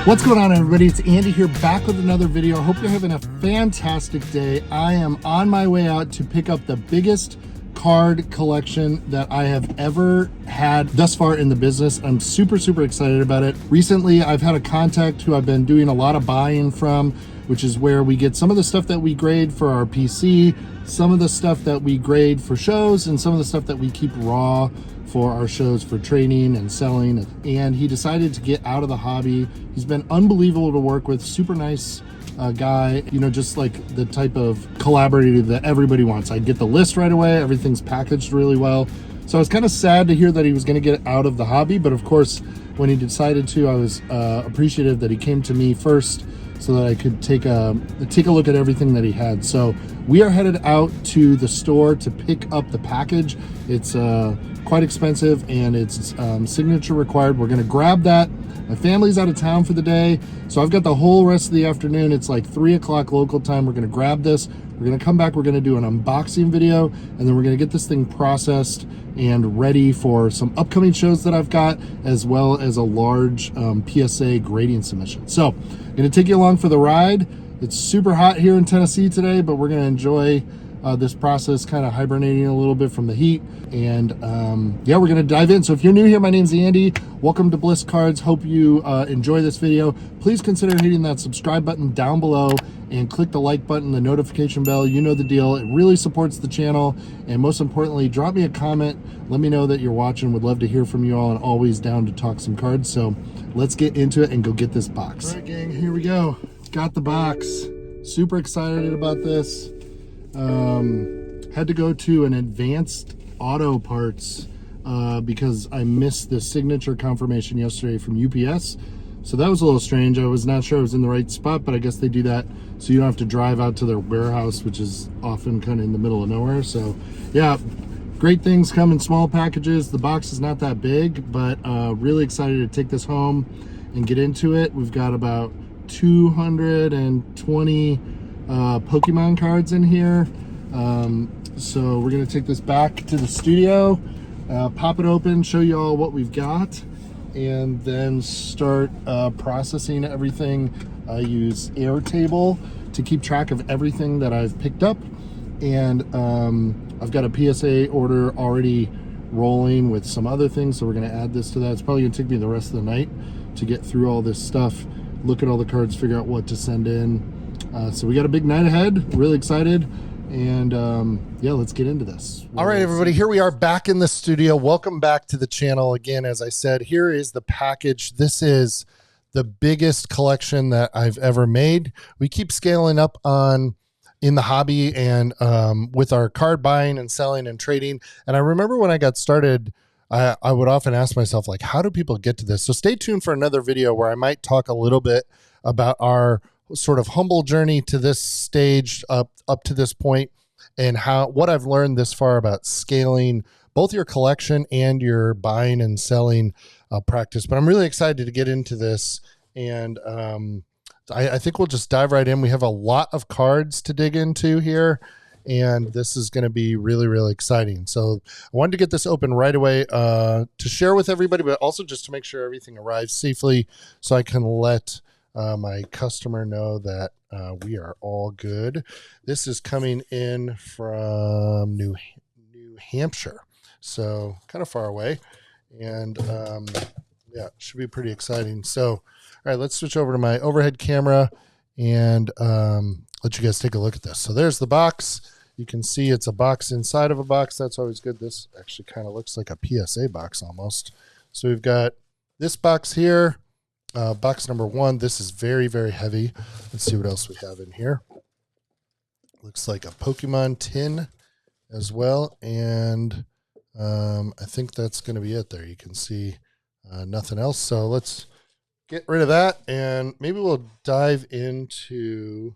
What's going on, everybody? It's Andy here, back with another video. Hope you're having a fantastic day. I am on my way out to pick up the biggest card collection that I have ever had thus far in the business. I'm super excited about it. Recently, I've had a contact who I've been doing a lot of buying from, which is where we get some of the stuff that we grade for our PC, some of the stuff that we grade for shows, and some of the stuff that we keep raw for our shows for training and selling. And he decided to get out of the hobby. He's been unbelievable to work with, super nice guy, you know, just like the type of collaborator that everybody wants. I get the list right away, everything's packaged really well. So I was kind of sad to hear that he was going to get out of the hobby, but of course when he decided to, I was appreciative that he came to me first so that I could take a look at everything that he had. So we are headed out to the store to pick up the package. It's quite expensive and it's signature required. We're gonna grab that. My family's out of town for the day, so I've got the whole rest of the afternoon. It's like 3 o'clock local time. We're gonna grab this. We're gonna come back. We're gonna do an unboxing video, and then we're gonna get this thing processed and ready for some upcoming shows that I've got, as well as a large PSA grading submission. So I'm gonna take you along for the ride. It's super hot here in Tennessee today, but we're gonna enjoy this process, kind of hibernating a little bit from the heat. And yeah, we're gonna dive in. So if you're new here, my name's Andy. Welcome to Bliss Cards. Hope you enjoy this video. Please consider hitting that subscribe button down below and click the like button, the notification bell. You know the deal. It really supports the channel. And most importantly, drop me a comment. Let me know that you're watching. Would love to hear from you all, and always down to talk some cards. So let's get into it and go get this box. All right, gang, here we go. Got the box. Super excited about this. Had to go to an advanced auto parts because I missed the signature confirmation yesterday from UPS. So that was a little strange. I was not sure I was in the right spot, but I guess they do that so you don't have to drive out to their warehouse, which is often kind of in the middle of nowhere. So yeah, great things come in small packages. The box is not that big, but really excited to take this home and get into it. We've got about 220 Pokemon cards in here. So we're gonna take this back to the studio, pop it open, show you all what we've got, and then start processing everything. I use Airtable to keep track of everything that I've picked up, and I've got a PSA order already rolling with some other things, so we're gonna add this to that. It's probably gonna take me the rest of the night to get through all this stuff, look at all the cards, figure out what to send in. So we got a big night ahead, really excited. And yeah, let's get into this. All right, everybody, here we are back in the studio. Welcome back to the channel again. As I said, here is the package. This is the biggest collection that I've ever made. We keep scaling up in the hobby and with our card buying and selling and trading. And I remember when I got started, I would often ask myself, like, how do people get to this? So stay tuned for another video where I might talk a little bit about our sort of humble journey to this stage up to this point, and what I've learned this far about scaling both your collection and your buying and selling practice. But I'm really excited to get into this, and I think we'll just dive right in. We have a lot of cards to dig into here, and this is going to be really exciting. So I wanted to get this open right away to share with everybody, but also just to make sure everything arrives safely so I can let my customer know that we are all good. This is coming in from New Hampshire, so kind of far away, and yeah, should be pretty exciting. So all right, let's switch over to my overhead camera and let you guys take a look at this. So there's the box. You can see it's a box inside of a box. That's always good. This actually kind of looks like a PSA box almost. So we've got this box here. Box number 1. This is very heavy. Let's see what else we have in here. Looks like a Pokemon tin as well, and I think that's going to be it there. You can see nothing else, so let's get rid of that, and maybe we'll dive into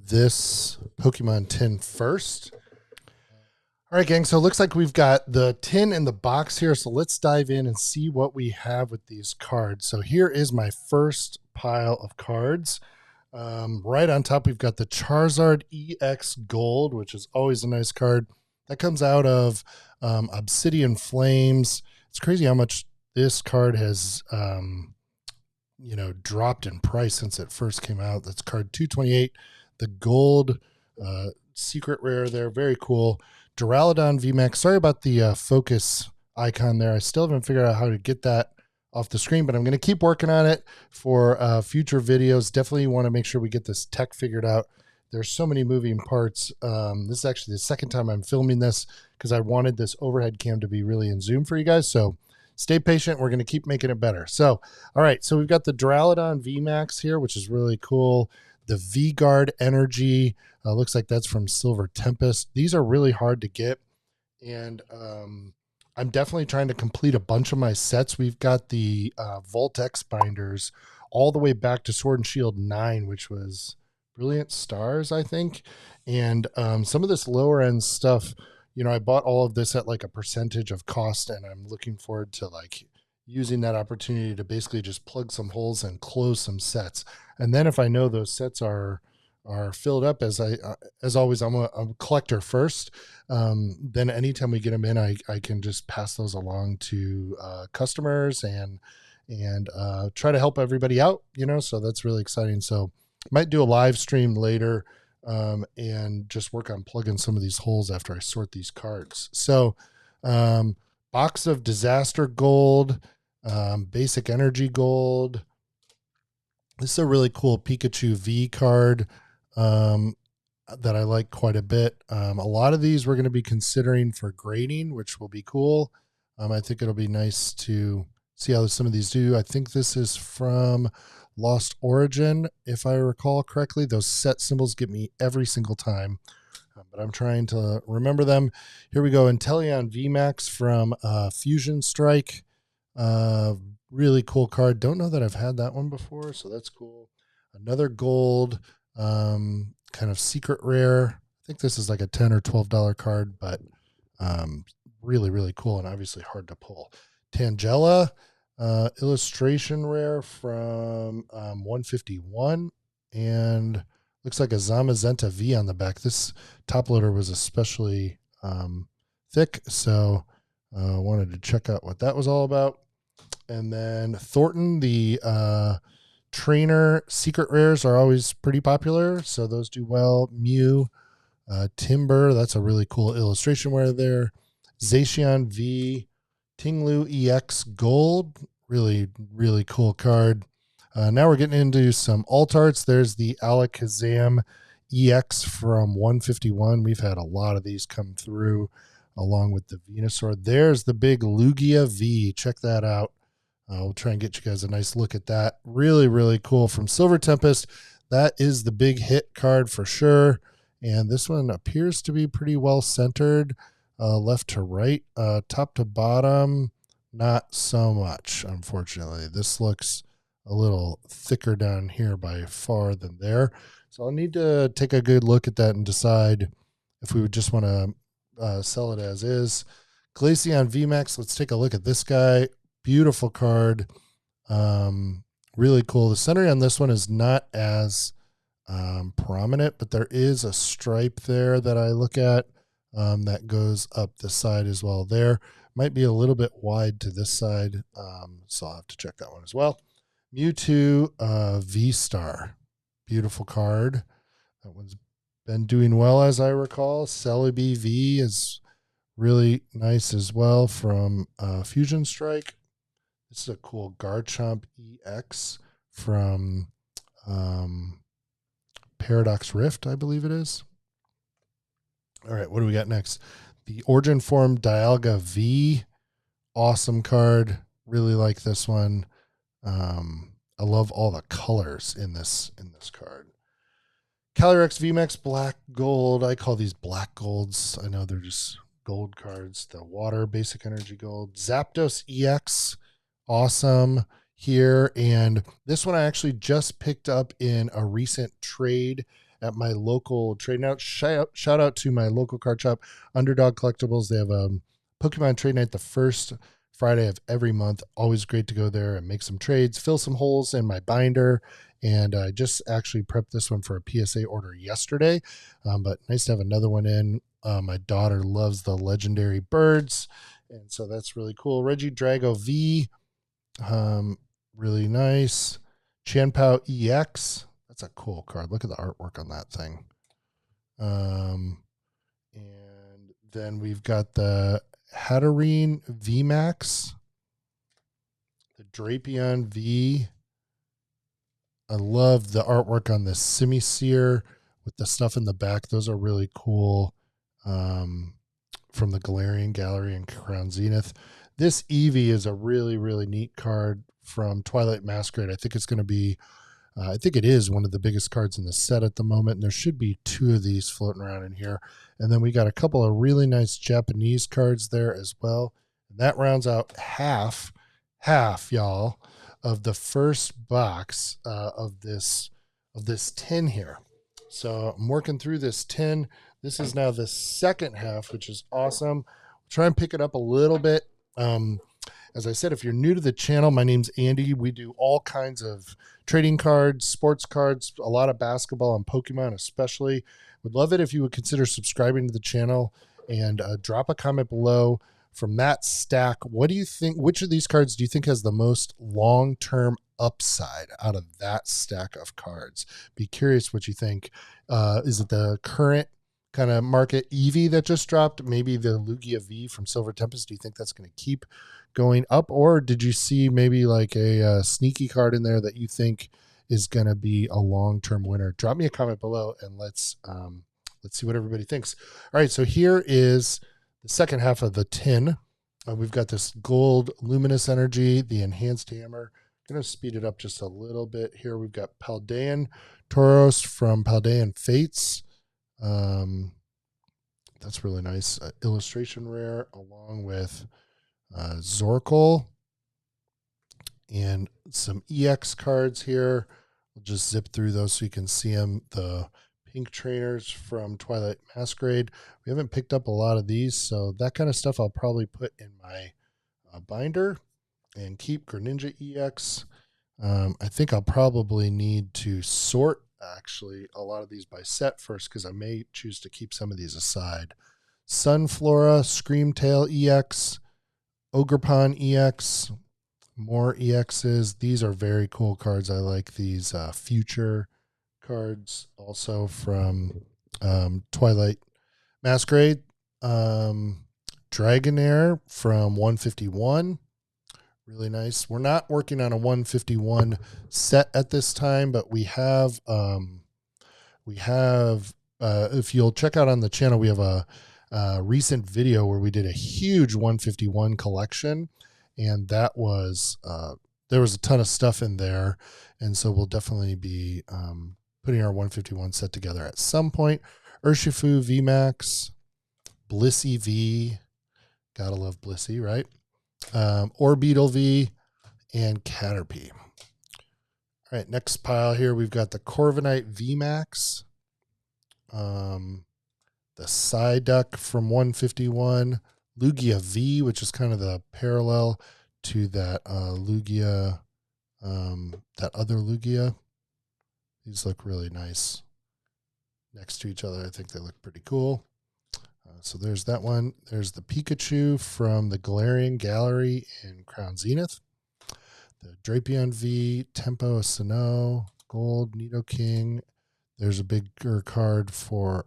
this Pokemon tin first. All right, gang, so it looks like we've got the tin in the box here, so let's dive in and see what we have with these cards. So here is my first pile of cards. Right on top, we've got the Charizard EX Gold, which is always a nice card. That comes out of Obsidian Flames. It's crazy how much this card has dropped in price since it first came out. That's card 228, the gold secret rare there. Very cool. Duraludon VMAX. Sorry about the focus icon there. I still haven't figured out how to get that off the screen, but I'm going to keep working on it for future videos. Definitely want to make sure we get this tech figured out. There's so many moving parts. This is actually the second time I'm filming this because I wanted this overhead cam to be really in zoom for you guys. So stay patient. We're going to keep making it better. So, all right. So we've got the Duraludon VMAX here, which is really cool. The V-Guard Energy looks like that's from Silver Tempest. These are really hard to get. And I'm definitely trying to complete a bunch of my sets. We've got the Voltex binders all the way back to Sword and Shield 9, which was Brilliant Stars, I think. And some of this lower end stuff, I bought all of this at like a percentage of cost, and I'm looking forward to like using that opportunity to basically just plug some holes and close some sets. And then if I know those sets are filled up, as always, I'm a collector first. Then anytime we get them in, I can just pass those along to customers and try to help everybody out, so that's really exciting. So might do a live stream later and just work on plugging some of these holes after I sort these cards. So box of Disaster Gold, Basic Energy Gold. This is a really cool Pikachu V card that I like quite a bit. A lot of these we're going to be considering for grading, which will be cool. I think it'll be nice to see how some of these do. I think this is from Lost Origin, if I recall correctly. Those set symbols get me every single time, but I'm trying to remember them. Here we go. Inteleon VMAX from Fusion Strike. Really cool card. Don't know that I've had that one before, so that's cool. Another gold, kind of secret rare. I think this is like a $10 or $12 card, but really, really cool and obviously hard to pull. Tangela, illustration rare from 151, and looks like a Zamazenta V on the back. This top loader was especially thick, so wanted to check out what that was all about. And then Thornton, the trainer secret rares are always pretty popular, so those do well. Mew, Timber, that's a really cool illustration rare there. Zacian V, Tinglu EX Gold, really, really cool card. Now we're getting into some alt arts. There's the Alakazam EX from 151. We've had a lot of these come through along with the Venusaur. There's the big Lugia V. Check that out. We'll try and get you guys a nice look at that. Really, really cool from Silver Tempest. That is the big hit card for sure. And this one appears to be pretty well centered, left to right, top to bottom. Not so much, unfortunately. This looks a little thicker down here by far than there. So I'll need to take a good look at that and decide if we would just want to sell it as is. Glaceon VMAX, let's take a look at this guy. Beautiful card. Really cool. The centering on this one is not as prominent, but there is a stripe there that I look at that goes up the side as well there. Might be a little bit wide to this side, so I'll have to check that one as well. Mewtwo V-Star. Beautiful card. That one's been doing well, as I recall. Celebi V is really nice as well from Fusion Strike. This is a cool Garchomp EX from Paradox Rift, I believe it is. All right, what do we got next? The Origin Form Dialga V. Awesome card. Really like this one. I love all the colors in this card. Calyrex VMAX Black Gold. I call these black golds. I know they're just gold cards. The Water Basic Energy Gold. Zapdos EX. Awesome here. And this one I actually just picked up in a recent trade at my local trade. Now, shout out to my local card shop, Underdog Collectibles. They have a Pokemon trade night the first Friday of every month. Always great to go there and make some trades, fill some holes in my binder. And I just actually prepped this one for a PSA order yesterday, but nice to have another one in. My daughter loves the legendary birds, and so that's really cool. Regidrago V, really nice. Chanpao EX. That's a cool card. Look at the artwork on that thing. And then we've got the Hatterene VMAX, the Drapion V. I love the artwork on the Simisear with the stuff in the back. Those are really cool. From the Galarian Gallery and Crown Zenith. This Eevee is a really, really neat card from Twilight Masquerade. I think it's going to be, I think it is one of the biggest cards in the set at the moment. And there should be 2 of these floating around in here. And then we got a couple of really nice Japanese cards there as well. And that rounds out half, y'all, of the first box of this tin here. So I'm working through this tin. This is now the second half, which is awesome. Try and pick it up a little bit. As I said, if you're new to the channel, my name's Andy. We do all kinds of trading cards, sports cards, a lot of basketball and Pokemon especially. Would love it if you would consider subscribing to the channel and drop a comment below. From that stack, what do you think? Which of these cards do you think has the most long-term upside out of that stack of cards? Be curious what you think. Is it the current kind of market Eevee that just dropped? Maybe the Lugia V from Silver Tempest. Do you think that's going to keep going up? Or did you see maybe like a sneaky card in there that you think is going to be a long-term winner? Drop me a comment below and let's see what everybody thinks. All right, so here is the second half of the tin. We've got this gold luminous energy, the enhanced hammer. I'm going to speed it up just a little bit here. We've got Paldean Tauros from Paldean Fates. That's really nice. Illustration rare along with Zorkel and some EX cards here. We'll just zip through those so you can see them. The pink trainers from Twilight Masquerade. We haven't picked up a lot of these, so that kind of stuff I'll probably put in my binder and keep. Greninja EX. I think I'll probably need to sort actually a lot of these by set first because I may choose to keep some of these aside. Sunflora, Screamtail EX, Ogrepon EX, more EXs. These are very cool cards. I like these future cards also from Twilight Masquerade. Dragonair from 151. Really nice. We're not working on a 151 set at this time, but we have if you'll check out on the channel, we have a recent video where we did a huge 151 collection, and that was there was a ton of stuff in there, and so we'll definitely be putting our 151 set together at some point. Urshifu VMAX, Blissey V, gotta love Blissey, right? Orbeetle V, and Caterpie. All right, next pile here, we've got the Corviknight VMAX, the Psyduck from 151, Lugia V, which is kind of the parallel to that Lugia, that other Lugia. These look really nice next to each other. I think they look pretty cool. So there's that one. There's the Pikachu from the Galarian Gallery in Crown Zenith. The Drapion V, Tempo Sinnoh, Gold, Nidoking. There's a bigger card for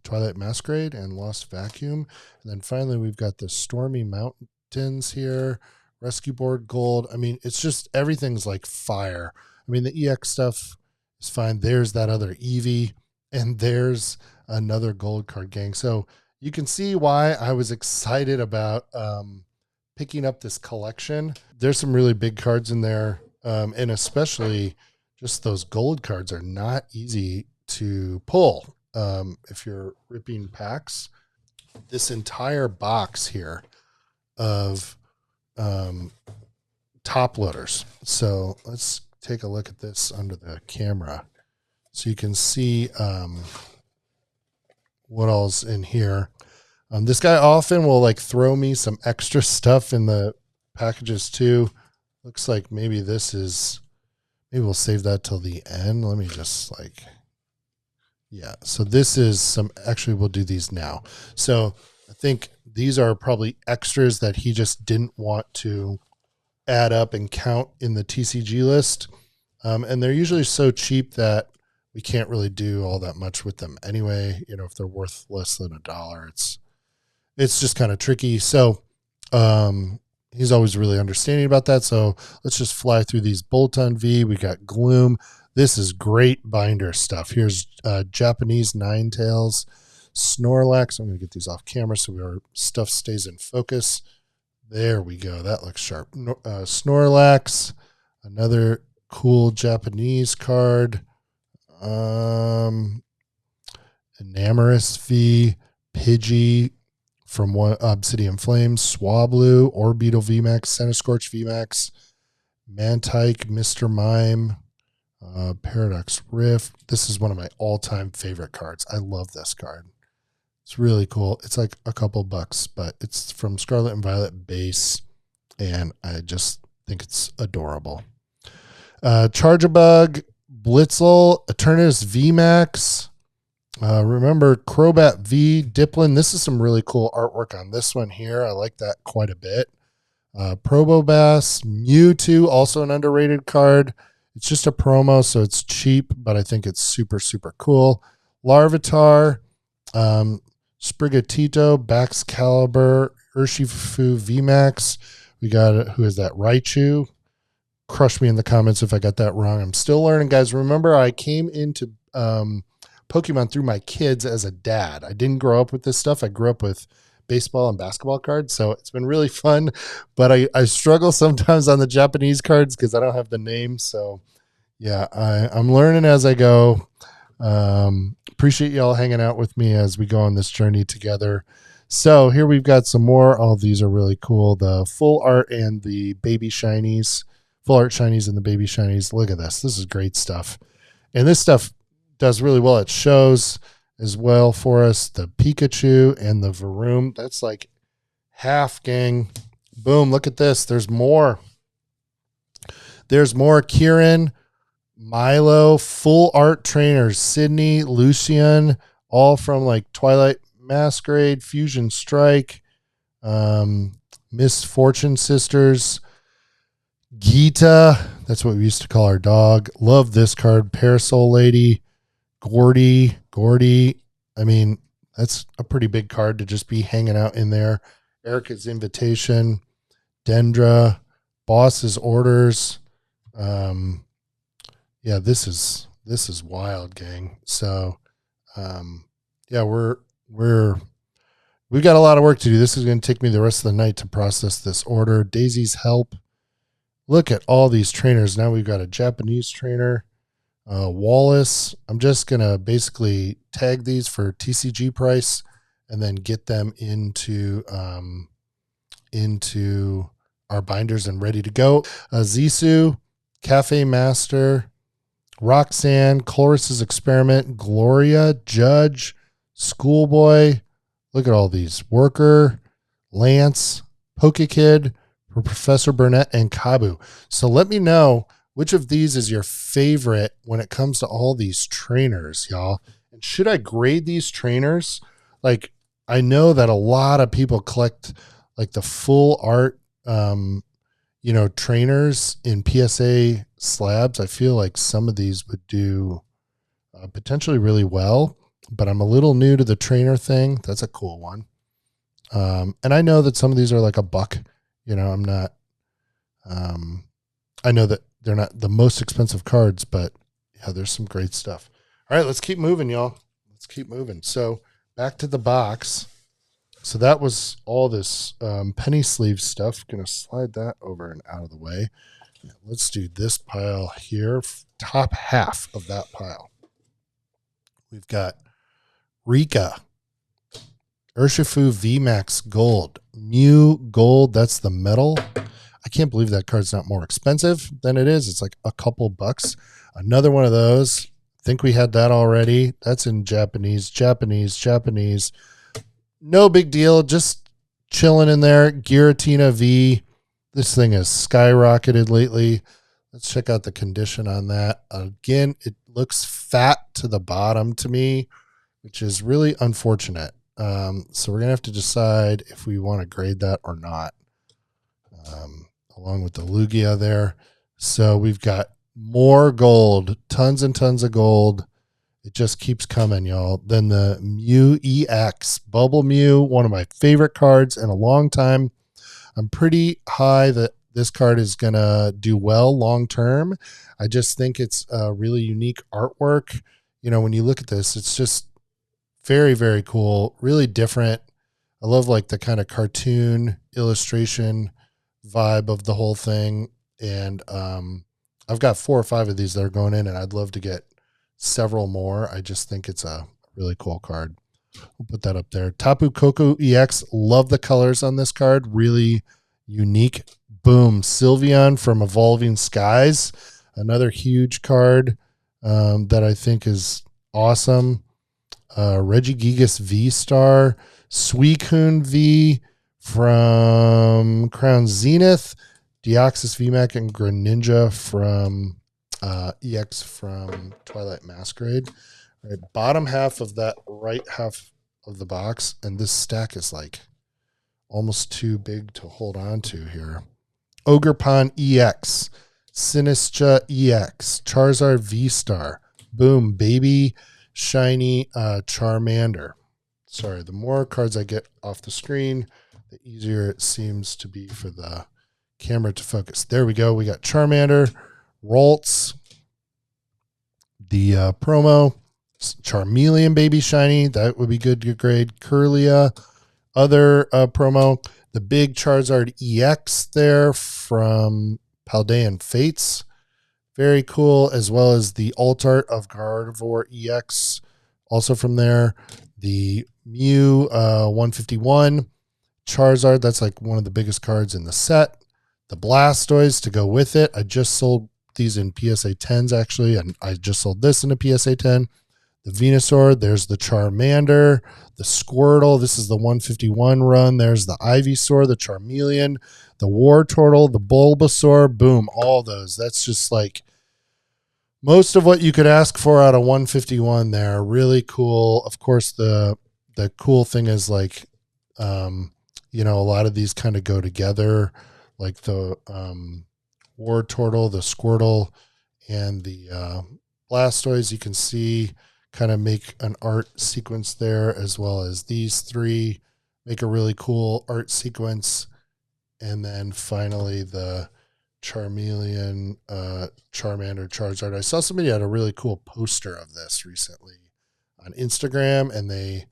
Twilight Masquerade and Lost Vacuum. And then finally, we've got the Stormy Mountains here, Rescue Board Gold. I mean, it's just everything's like fire. I mean, the EX stuff is fine. There's that other Eevee, and there's another gold card, gang. So you can see why I was excited about picking up this collection. There's some really big cards in there, and especially just those gold cards are not easy to pull if you're ripping packs. This entire box here of top loaders. So let's take a look at this under the camera so you can see what all's in here. This guy often will like throw me some extra stuff in the packages too. Looks like maybe this is, maybe we'll save that till the end. Let me just like, yeah. So this is some, actually we'll do these now. So I think these are probably extras that he just didn't want to add up and count in the TCG list. And they're usually so cheap that we can't really do all that much with them anyway. You know, if they're worth less than $1, it's just kind of tricky. So he's always really understanding about that. So let's just fly through these. Bolt-on V. We got Gloom. This is great binder stuff. Here's Japanese Ninetales, Snorlax. I'm going to get these off camera so our stuff stays in focus. There we go. That looks sharp. Snorlax, another cool Japanese card. Enamorous V, Pidgey from Obsidian Flames, Swablu, Orbeetle VMAX, Centiskorch VMAX, Mantike, Mr. Mime, Paradox Rift. This is one of my all-time favorite cards. I love this card. It's really cool. It's like a couple bucks, but it's from Scarlet and Violet base, and I just think it's adorable. Charjabug, Blitzel, Eternatus VMAX. Remember Crobat V, Diplin. This is some really cool artwork on this one here. I like that quite a bit. Probobass, Mewtwo, also an underrated card. It's just a promo, so it's cheap, but I think it's super, super cool. Larvitar, Sprigatito, Baxcalibur, Urshifu VMAX. We got, who is that? Raichu. Crush me in the comments if I got that wrong. I'm still learning, guys. Remember, I came into Pokemon through my kids as a dad. I didn't grow up with this stuff. I grew up with baseball and basketball cards, so it's been really fun. But I struggle sometimes on the Japanese cards because I don't have the name. So, yeah, I'm learning as I go. Appreciate y'all hanging out with me as we go on this journey together. So here we've got some more. All of these are really cool. The full art and the baby shinies. Full art shinies and the baby shinies. Look at this. This is great stuff. And this stuff does really well at shows as well for us. The Pikachu and the Varoom. That's like half, gang. Boom. Look at this. There's more. There's more. Kieran, Milo, full art trainers, Sydney, Lucian, all from like Twilight Masquerade, Fusion Strike, Misfortune Sisters, Geeta, that's what we used to call our dog. Love this card. Parasol Lady, Gordy. I mean, that's a pretty big card to just be hanging out in there. Erica's Invitation, Dendra, Boss's Orders. Yeah, this is wild, gang. So, yeah, we've got a lot of work to do. This is going to take me the rest of the night to process this order. Daisy's Help. Look at all these trainers. Now we've got a Japanese trainer, Wallace. I'm just going to basically tag these for TCG price and then get them into our binders and ready to go. Zissou, Cafe Master, Roxanne, Cloris's Experiment, Gloria, Judge, Schoolboy. Look at all these. Worker, Lance, Pokekid, Professor Burnett, and Kabu. So let me know which of these is your favorite when it comes to all these trainers, y'all. And should I grade these trainers? Like, I know that a lot of people collect like the full art, trainers in PSA slabs. I feel like some of these would do potentially really well, but I'm a little new to the trainer thing. That's a cool one. And I know that some of these are like $1. I'm not, I know that they're not the most expensive cards, but yeah, there's some great stuff. All right, let's keep moving, y'all. Let's keep moving. So back to the box. So that was all this penny sleeve stuff. Going to slide that over and out of the way. Yeah, let's do this pile here. Top half of that pile. We've got Rika, Urshifu VMAX Gold, Mew Gold. That's the metal. I can't believe that card's not more expensive than it is. It's like a couple bucks. Another one of those. I think we had that already. That's in Japanese. No big deal. Just chilling in there. Giratina V. This thing has skyrocketed lately. Let's check out the condition on that. Again, it looks fat to the bottom to me, which is really unfortunate. So we're going to have to decide if we want to grade that or not, along with the Lugia there. So we've got more gold, tons and tons of gold. It just keeps coming, y'all. Then the Mew EX, Bubble Mew, one of my favorite cards in a long time. I'm pretty high that this card is going to do well long term. I just think it's a really unique artwork. You know, when you look at this, it's just very, very cool, really different. I love like the kind of cartoon illustration vibe of the whole thing. And I've got 4 or 5 of these that are going in, and I'd love to get several more. I just think it's a really cool card. We'll put that up there. Tapu Koko EX. Love the colors on this card. Really unique. Boom. Sylveon from Evolving Skies. Another huge card that I think is awesome. Regigigas V-Star. Suicune V from Crown Zenith. Deoxys VMAX and Greninja from EX from Twilight Masquerade. All right, bottom half of that right half of the box, and this stack is like almost too big to hold on to here. Ogerpon EX, Sinistra EX, Charizard V-Star, boom, baby, shiny Charmander. Sorry, the more cards I get off the screen, the easier it seems to be for the camera to focus. There we go. We got Charmander, Ralts, the promo, Charmeleon baby shiny. That would be good to grade. Curlia, other promo. The big Charizard EX there from Paldean Fates. Very cool, as well as the alt art of Gardevoir EX, also from there. The Mew 151. Charizard, that's like one of the biggest cards in the set. The Blastoise to go with it. I just sold these in PSA 10s actually, and I just sold this in a PSA 10. The Venusaur, there's the Charmander, the Squirtle, this is the 151 run. There's the Ivysaur, the Charmeleon, the Wartortle, the Bulbasaur, boom, all those. That's just like most of what you could ask for out of 151 there. Really cool. Of course, the cool thing is like, you know, a lot of these kind of go together, like the Wartortle, the Squirtle, and the Blastoise. You can see kind of make an art sequence there, as well as these 3 make a really cool art sequence. And then finally the Charmeleon, Charmander, Charizard. I saw somebody had a really cool poster of this recently on Instagram, and they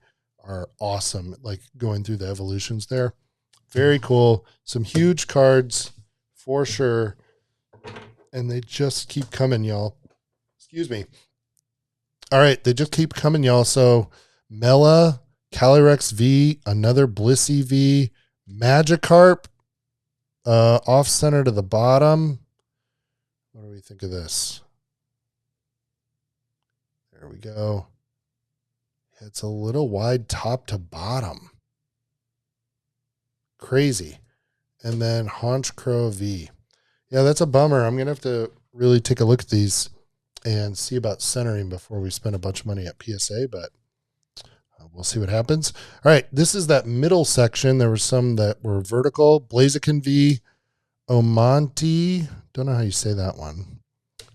are awesome, like going through the evolutions there. Very cool. Some huge cards for sure. And they just keep coming, y'all. Excuse me. All right, they just keep coming, y'all. So Mela, Calyrex V, another Blissey V, Magikarp, off center to the bottom. What do we think of this? There we go. It's a little wide top to bottom. Crazy. And then Honchkrow V. Yeah, that's a bummer. I'm going to have to really take a look at these and see about centering before we spend a bunch of money at PSA, but we'll see what happens. All right, this is that middle section. There were some that were vertical. Blaziken V, Omonti, don't know how you say that one.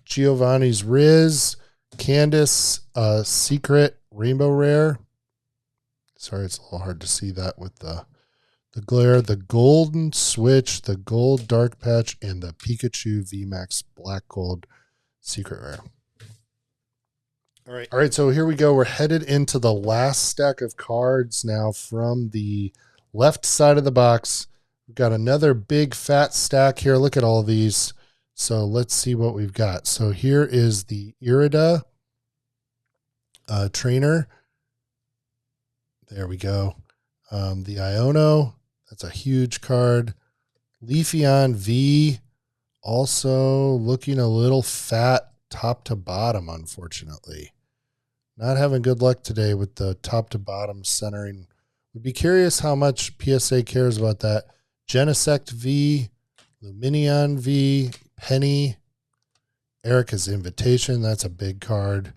Giovanni's Riz, Candace, Secret, Rainbow Rare. Sorry, it's a little hard to see that with the glare. The Golden Switch, the Gold Dark Patch, and the Pikachu VMAX Black Gold Secret Rare. All right, so here we go. We're headed into the last stack of cards now from the left side of the box. We've got another big fat stack here. Look at all these. So let's see what we've got. So here is the Irida trainer. There we go. The Iono, that's a huge card. Leafeon V, also looking a little fat top to bottom, unfortunately. Not having good luck today with the top to bottom centering. Would be curious how much PSA cares about that. Genesect V, Luminion V, Penny, Erica's Invitation. That's a big card.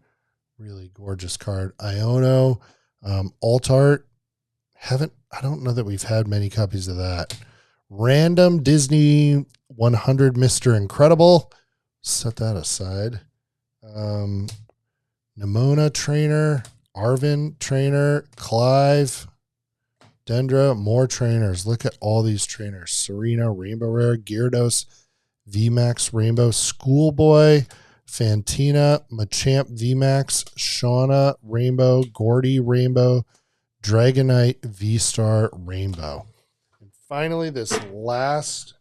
Really gorgeous card. Iono, Alt Art. I don't know that we've had many copies of that. Random Disney 100 Mr. Incredible. set that aside. Nimona trainer, Arvin trainer, Clive, Dendra, more trainers. Look at all these trainers. Serena, Rainbow Rare, Gyarados, VMAX, Rainbow, Schoolboy, Fantina, Machamp, VMAX, Shauna, Rainbow, Gordy, Rainbow, Dragonite, V-Star, Rainbow. And finally, this last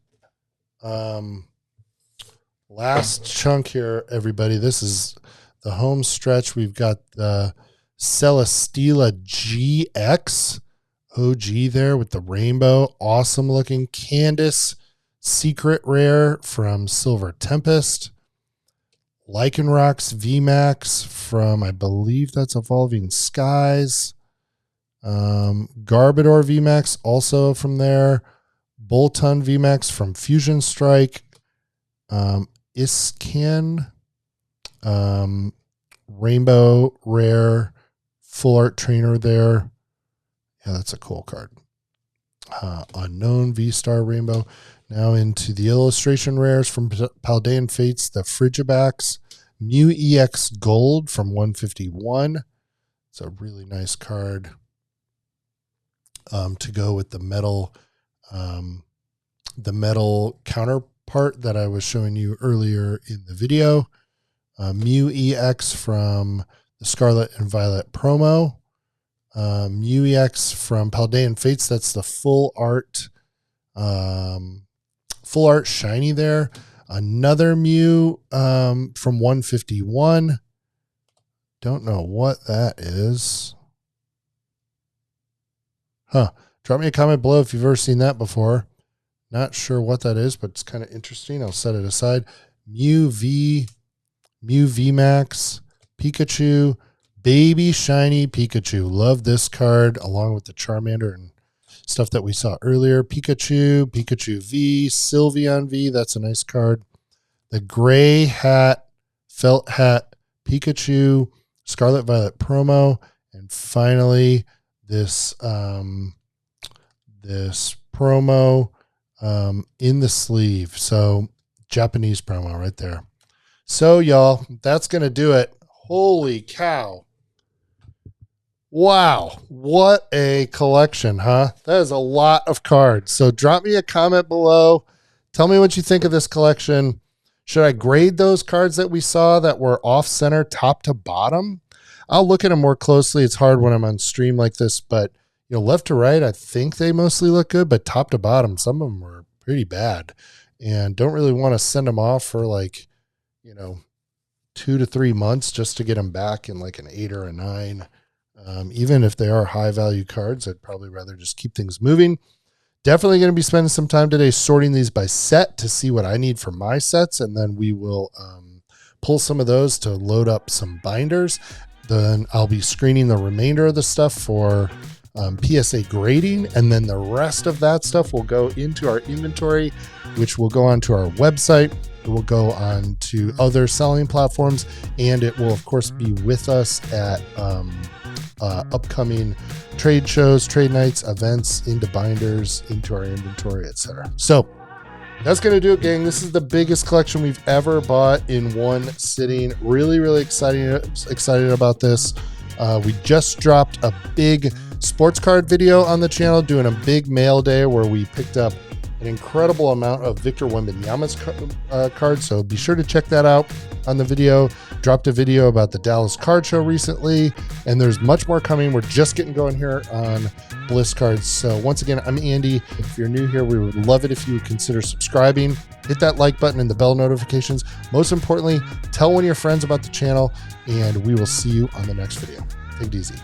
chunk here, everybody. This is the home stretch. We've got the Celesteela GX OG there with the rainbow. Awesome looking. Candace Secret Rare from Silver Tempest. Lycanrox VMAX from, I believe that's Evolving Skies. Garbodor VMAX also from there. Bolton VMAX from Fusion Strike. Iscan Rainbow Rare Full Art Trainer there. Yeah, that's a cool card. Unknown V-Star Rainbow. Now into the illustration rares from Paldean Fates, the Frigibax. Mew EX Gold from 151. It's a really nice card to go with the metal counterpart that I was showing you earlier in the video. Mew EX from the Scarlet and Violet promo. Mew EX from Paldean Fates. That's the full art shiny there. Another Mew from 151. Don't know what that is. Drop me a comment below if you've ever seen that before. Not sure what that is, but it's kind of interesting. I'll set it aside. Mew VMAX, Pikachu, Baby Shiny Pikachu. Love this card along with the Charmander and stuff that we saw earlier. Pikachu V, Sylveon V. That's a nice card. The Gray Hat, Felt Hat, Pikachu, Scarlet Violet promo. And finally, this promo in the sleeve. So Japanese promo right there. So y'all, that's going to do it. Holy cow. Wow. What a collection, huh? That is a lot of cards. So drop me a comment below. Tell me what you think of this collection. Should I grade those cards that we saw that were off center top to bottom? I'll look at them more closely. It's hard when I'm on stream like this, but you know, left to right, I think they mostly look good, but top to bottom, some of them were pretty bad and don't really want to send them off for like, 2 to 3 months just to get them back in like an 8 or a 9. Even if they are high value cards, I'd probably rather just keep things moving. Definitely going to be spending some time today sorting these by set to see what I need for my sets. And then we will pull some of those to load up some binders. Then I'll be screening the remainder of the stuff for PSA grading. And then the rest of that stuff will go into our inventory, which will go onto our website. It will go on to other selling platforms, and it will, of course, be with us at upcoming trade shows, trade nights, events, into binders, into our inventory, etc. So that's going to do it, gang. This is the biggest collection we've ever bought in one sitting. Really, really excited about this. We just dropped a big sports card video on the channel, doing a big mail day where we picked up an incredible amount of Victor Wembanyama's cards, so be sure to check that out on the video. Dropped a video about the Dallas Card Show recently, and there's much more coming. We're just getting going here on Bliss Cards. So once again, I'm Andy. If you're new here, we would love it if you would consider subscribing. Hit that like button and the bell notifications. Most importantly, tell one of your friends about the channel, and we will see you on the next video. Take it easy.